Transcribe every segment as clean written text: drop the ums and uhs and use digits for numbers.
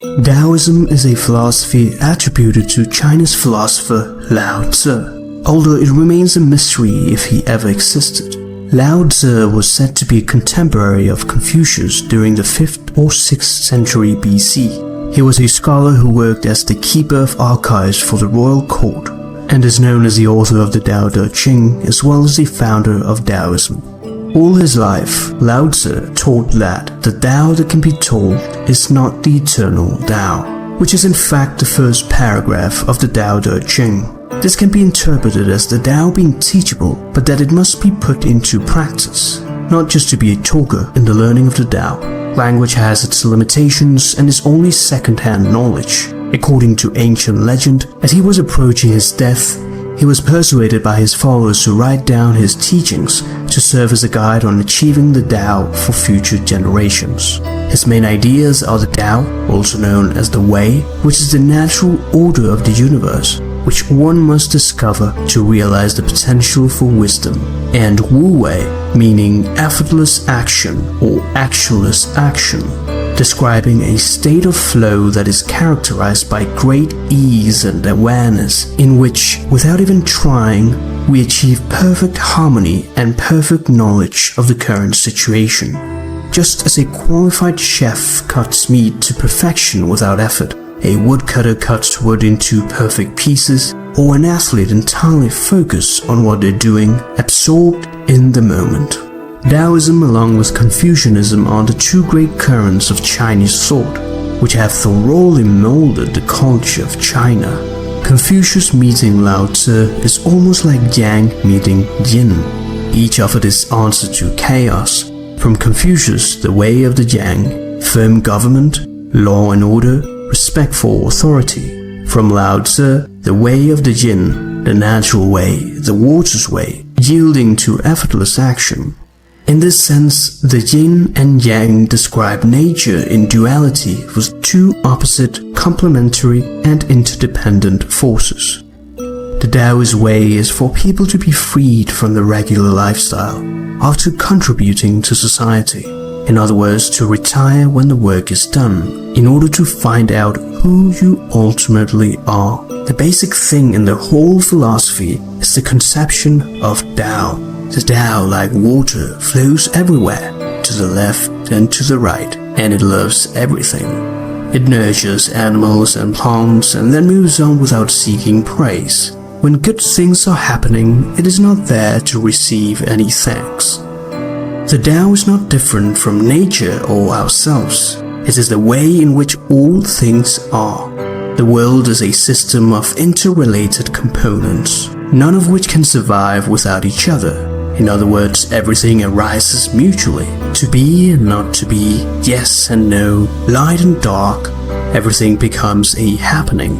Taoism is a philosophy attributed to Chinese philosopher Lao Tzu, although it remains a mystery if he ever existed. Lao Tzu was said to be a contemporary of Confucius during the 5th or 6th century BC. He was a scholar who worked as the keeper of archives for the royal court, and is known as the author of the Tao Te Ching as well as the founder of Taoism. All his life, Lao Tzu taught that the Tao that can be told is not the eternal Tao, which is in fact the first paragraph of the Tao Te Ching. This can be interpreted as the Tao being teachable, but that it must be put into practice, not just to be a talker in the learning of the Tao. Language has its limitations and is only second-hand knowledge. According to ancient legend, as he was approaching his death, he was persuaded by his followers to write down his teachings to serve as a guide on achieving the Tao for future generations. His main ideas are the Tao, also known as the Way, which is the natural order of the universe, which one must discover to realize the potential for wisdom, and Wu Wei, meaning effortless action or actionless action, describing a state of flow that is characterized by great ease and awareness, in which, without even trying, we achieve perfect harmony and perfect knowledge of the current situation. Just as a qualified chef cuts meat to perfection without effort, a woodcutter cuts wood into perfect pieces, or an athlete entirely focused on what they're doing, absorbed in the moment. Taoism along with Confucianism are the two great currents of Chinese thought, which have thoroughly molded the culture of China. Confucius meeting Lao Tzu is almost like Yang meeting Yin. Each offered its answer to chaos. From Confucius, the way of the Yang, firm government, law and order, respect for authority. From Lao Tzu, the way of the Yin, the natural way, the water's way, yielding to effortless action. In this sense, the Yin and Yang describe nature in duality with two opposite, complementary and interdependent forces. The Taoist way is for people to be freed from the regular lifestyle after contributing to society. In other words, to retire when the work is done, in order to find out who you ultimately are. The basic thing in the whole philosophy is the conception of Tao. The Tao, like water, flows everywhere, to the left and to the right, and it loves everything. It nurtures animals and plants and then moves on without seeking praise. When good things are happening, it is not there to receive any thanks. The Tao is not different from nature or ourselves. It is the way in which all things are. The world is a system of interrelated components, none of which can survive without each other. In other words, everything arises mutually. To be and not to be, yes and no, light and dark, everything becomes a happening.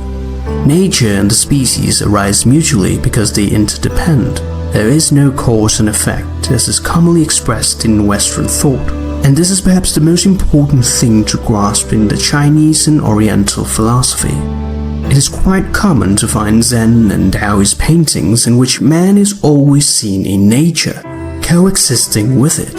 Nature and the species arise mutually because they interdepend. There is no cause and effect, as is commonly expressed in Western thought, and this is perhaps the most important thing to grasp in the Chinese and Oriental philosophy. It is quite common to find Zen and Taoist paintings in which man is always seen in nature, coexisting with it.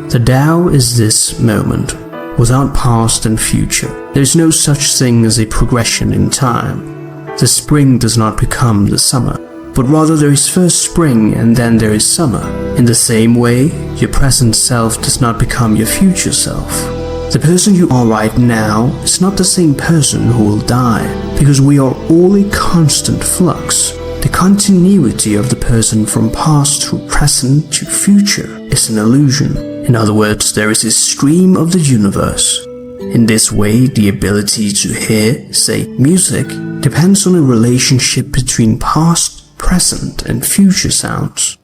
The Tao is this moment, without past and future. There is no such thing as a progression in time. The spring does not become the summer, but rather there is first spring and then there is summer. In the same way, your present self does not become your future self. The person you are right now is not the same person who will die, because we are all a constant flux. The continuity of the person from past to present to future is an illusion. In other words, there is a stream of the universe. In this way, the ability to hear, say, music, depends on a relationship between past, present, and future sounds.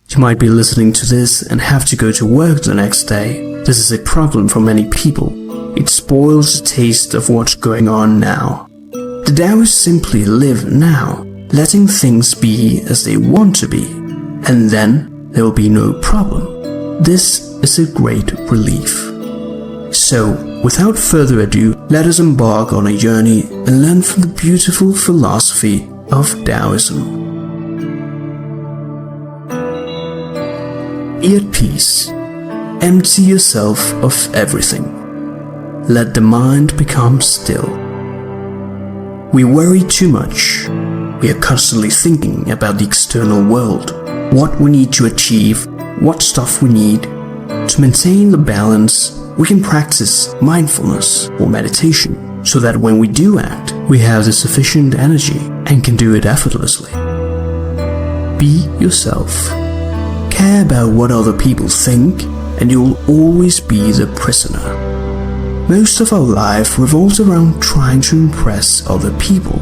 You might be listening to this and have to go to work the next day. This is a problem for many people. It spoils the taste of what's going on now. The Taoists simply live now, letting things be as they want to be, and then there will be no problem. This is a great relief. So, without further ado, let us embark on a journey and learn from the beautiful philosophy of Taoism. Be at peace. Empty yourself of everything. let the mind become still. We worry too much. We are constantly thinking about the external world, what we need to achieve, what stuff we need. To maintain the balance, we can practice mindfulness or meditation so that when we do act, we have the sufficient energy and can do it effortlessly. Be yourself. Care about what other people think, and you'll always be the prisoner. Most of our life revolves around trying to impress other people.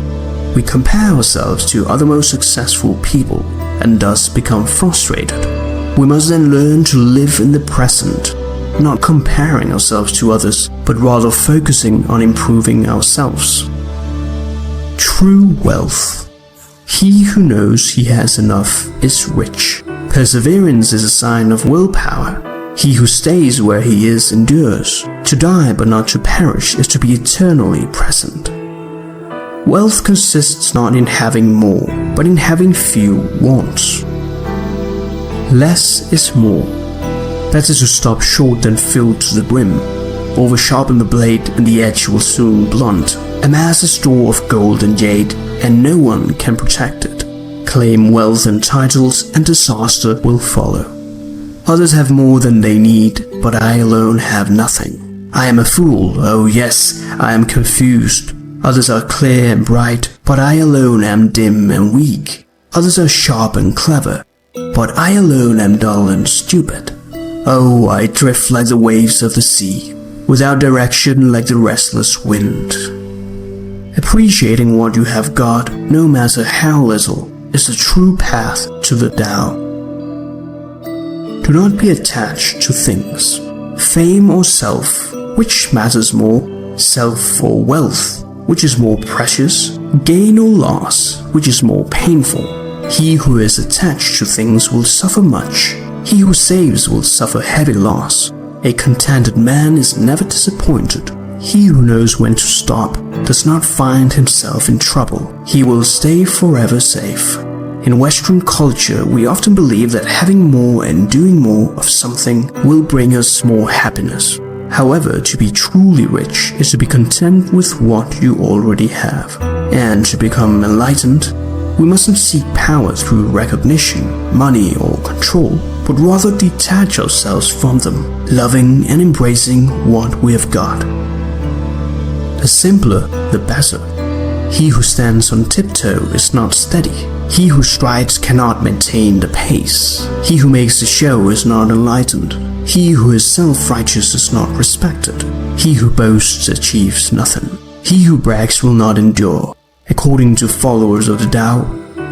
We compare ourselves to other most successful people and thus become frustrated. We must then learn to live in the present, not comparing ourselves to others, but rather focusing on improving ourselves. True wealth. He who knows he has enough is rich. Perseverance is a sign of willpower. He who stays where he is endures. To die but not to perish is to be eternally present. Wealth consists not in having more, but in having few wants. Less is more. Better to stop short than fill to the brim. Over-sharpen the blade and the edge will soon blunt. Amass a store of gold and jade, and no one can protect it. Claim wealth and titles, and disaster will follow. Others have more than they need, but I alone have nothing. I am a fool, oh yes, I am confused. Others are clear and bright, but I alone am dim and weak. Others are sharp and clever, but I alone am dull and stupid. Oh, I drift like the waves of the sea, without direction like the restless wind. Appreciating what you have got, no matter how little, is the true path to the Tao. Do not be attached to things. Fame or self, which matters more? Self or wealth, which is more precious? Gain or loss, which is more painful? He who is attached to things will suffer much. He who saves will suffer heavy loss. A contented man is never disappointed. He who knows when to stop does not find himself in trouble. He will stay forever safe. In Western culture, we often believe that having more and doing more of something will bring us more happiness. However, to be truly rich is to be content with what you already have. And to become enlightened, we mustn't seek power through recognition, money, or control, but rather detach ourselves from them, loving and embracing what we have got. The simpler, the better. He who stands on tiptoe is not steady. He who strides cannot maintain the pace. He who makes a show is not enlightened. He who is self-righteous is not respected. He who boasts achieves nothing. He who brags will not endure. According to followers of the Tao,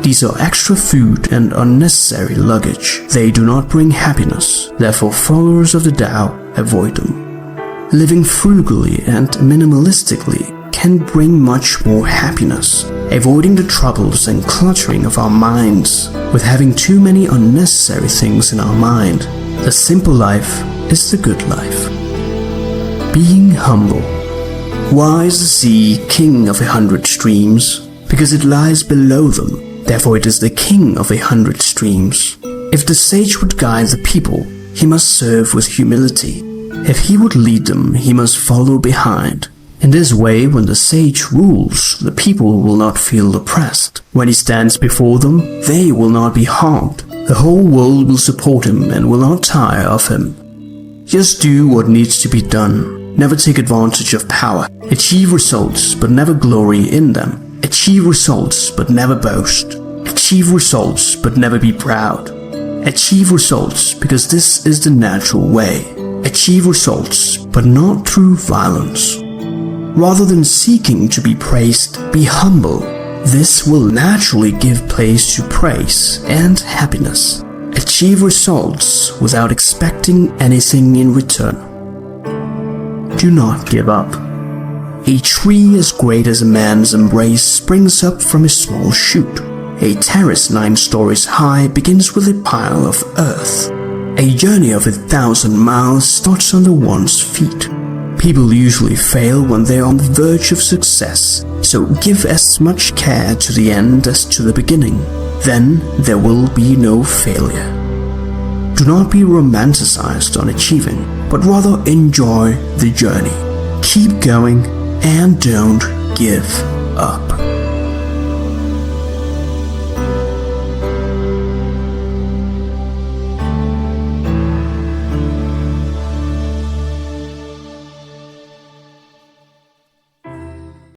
these are extra food and unnecessary luggage. They do not bring happiness. Therefore, followers of the Tao avoid them. Living frugally and minimalistically can bring much more happiness. Avoiding the troubles and cluttering of our minds with having too many unnecessary things in our mind. The simple life is the good life. Being humble. Why is the sea king of 100 streams? Because it lies below them. Therefore it is the king of 100 streams. If the sage would guide the people, he must serve with humility. If he would lead them, he must follow behind. In this way, when the sage rules, the people will not feel oppressed. When he stands before them, they will not be harmed. The whole world will support him and will not tire of him. Just do what needs to be done. Never take advantage of power. Achieve results, but never glory in them. Achieve results, but never boast. Achieve results, but never be proud. Achieve results, because this is the natural way. Achieve results, but not through violence. Rather than seeking to be praised, be humble. This will naturally give place to praise and happiness. Achieve results without expecting anything in return. Do not give up. A tree as great as a man's embrace springs up from a small shoot. A terrace 9 stories high begins with a pile of earth. A journey of 1,000 miles starts under one's feet. People usually fail when they are on the verge of success, so give as much care to the end as to the beginning. Then there will be no failure. Do not be romanticized on achieving, but rather enjoy the journey. keep going and don't give up.